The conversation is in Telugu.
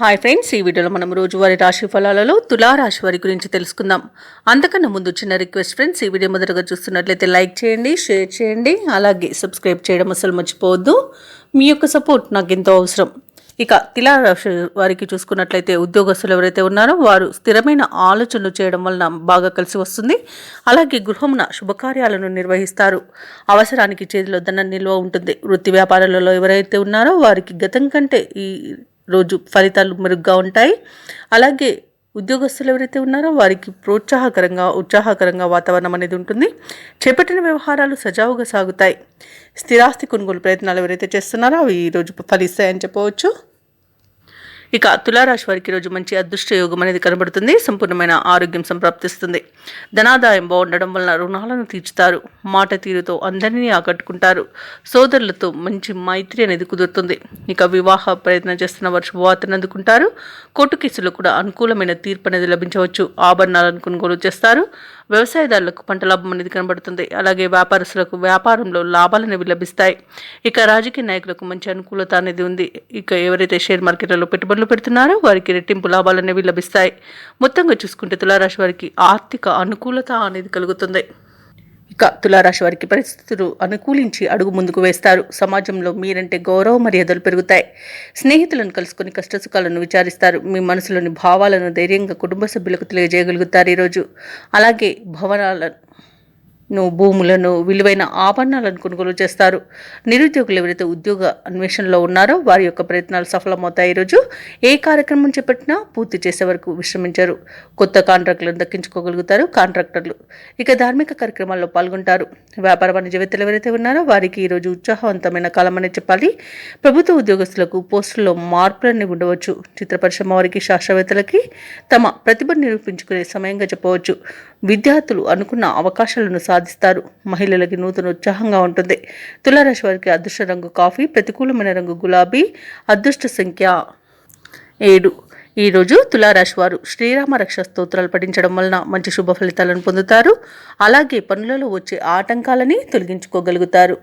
హాయ్ ఫ్రెండ్స్, ఈ వీడియోలో మనం రోజువారీ రాశి ఫలాలలో తులారాశి వారి గురించి తెలుసుకుందాం. అంతకన్నా ముందు చిన్న రిక్వెస్ట్ ఫ్రెండ్స్, ఈ వీడియో మొదటగా చూస్తున్నట్లయితే లైక్ చేయండి, షేర్ చేయండి, అలాగే సబ్స్క్రైబ్ చేయడం అసలు మర్చిపోవద్దు. మీ యొక్క సపోర్ట్ నాకు ఎంతో అవసరం. ఇక తులారాశి వారికి చూసుకున్నట్లయితే ఉద్యోగస్తులు ఎవరైతే ఉన్నారో వారు స్థిరమైన ఆలోచనలు చేయడం వలన బాగా కలిసి వస్తుంది. అలాగే గృహమున శుభకార్యాలను నిర్వహిస్తారు. అవసరానికి చేతిలో ధనం నిల్వ ఉంటుంది. వృత్తి వ్యాపారాలలో ఎవరైతే ఉన్నారో వారికి గతం కంటే ఈ రోజు ఫలితాలు మెరుగ్గా ఉంటాయి. అలాగే ఉద్యోగస్తులు ఎవరైతే ఉన్నారో వారికి ఉత్సాహకరంగా వాతావరణం అనేది ఉంటుంది. చేపట్టిన వ్యవహారాలు సజావుగా సాగుతాయి. స్థిరాస్తి కొనుగోలు ప్రయత్నాలు ఎవరైతే చేస్తున్నారో అవి ఈరోజు ఫలిస్తాయని చెప్పవచ్చు. ఇక తులారాశి వారికి ఈరోజు మంచి అదృష్ట యోగం అనేది కనబడుతుంది. సంపూర్ణమైన ఆరోగ్యం సంప్రాప్తిస్తుంది. ధనాదాయం బాగుండడం వలన రుణాలను తీర్చుతారు. మాట తీరుతో అందరినీ ఆకట్టుకుంటారు. సోదరులతో మంచి మైత్రి అనేది కుదురుతుంది. ఇక వివాహ ప్రయత్నం చేస్తున్న వారు శుభవార్తను అందుకుంటారు. కోర్టు కేసులో కూడా అనుకూలమైన తీర్పు అనేది లభించవచ్చు. ఆభరణాలను కొనుగోలు చేస్తారు. వ్యవసాయదారులకు పంట లాభం అనేది కనబడుతుంది. అలాగే వ్యాపారస్తులకు వ్యాపారంలో లాభాలు అనేవి లభిస్తాయి. ఇక రాజకీయ నాయకులకు మంచి అనుకూలత అనేది ఉంది. ఇక ఎవరైతే షేర్ మార్కెట్లలో పెట్టుబడులు పెడుతున్నారో వారికి రెట్టింపు లాభాలు అనేవి లభిస్తాయి. మొత్తంగా చూసుకుంటే తులారాశి వారికి ఆర్థిక అనుకూలత అనేది కలుగుతుంది. ఇక తులారాశి వారికి పరిస్థితులు అనుకూలించి అడుగు ముందుకు వేస్తారు. సమాజంలో మీరంటే గౌరవ మర్యాదలు పెరుగుతాయి. స్నేహితులను కలుసుకొని కష్టసుఖాలను విచారిస్తారు. మీ మనసులోని భావాలను ధైర్యంగా కుటుంబ సభ్యులకు తెలియజేయగలుగుతారు ఈరోజు. అలాగే భూములను విలువైన ఆభరణాలను కొనుగోలు చేస్తారు. నిరుద్యోగులు ఎవరైతే ఉద్యోగ అన్వేషణలో ఉన్నారో వారి యొక్క ప్రయత్నాలు సఫలమవుతాయి. ఈరోజు ఏ కార్యక్రమం చేపట్టినా పూర్తి చేసే వరకు విశ్రమించారు. కొత్త కాంట్రాక్టులను దక్కించుకోగలుగుతారు కాంట్రాక్టర్లు. ఇక ధార్మిక కార్యక్రమాల్లో పాల్గొంటారు. వ్యాపార వాణిజ్యవేత్తలు ఎవరైతే ఉన్నారో వారికి ఈరోజు ఉత్సాహవంతమైన కాలం అని చెప్పాలి. ప్రభుత్వ ఉద్యోగస్తులకు పోస్టుల్లో మార్పులన్నీ ఉండవచ్చు. చిత్ర పరిశ్రమ వారికి, శాస్త్రవేత్తలకి తమ ప్రతిభను నిరూపించుకునే సమయంగా చెప్పవచ్చు. విద్యార్థులు అనుకున్న అవకాశాలను సాధిస్తారు. మహిళలకి నూతన ఉత్సాహంగా ఉంటుంది. తులారాశి వారికి అదృష్ట రంగు కాఫీ, ప్రతికూలమైన రంగు గులాబీ, అదృష్ట సంఖ్య 7. ఈరోజు తులారాశి వారు శ్రీరామ రక్ష స్తోత్రాలు పఠించడం వలన మంచి శుభ ఫలితాలను పొందుతారు. అలాగే పనులలో వచ్చే ఆటంకాలని తొలగించుకోగలుగుతారు.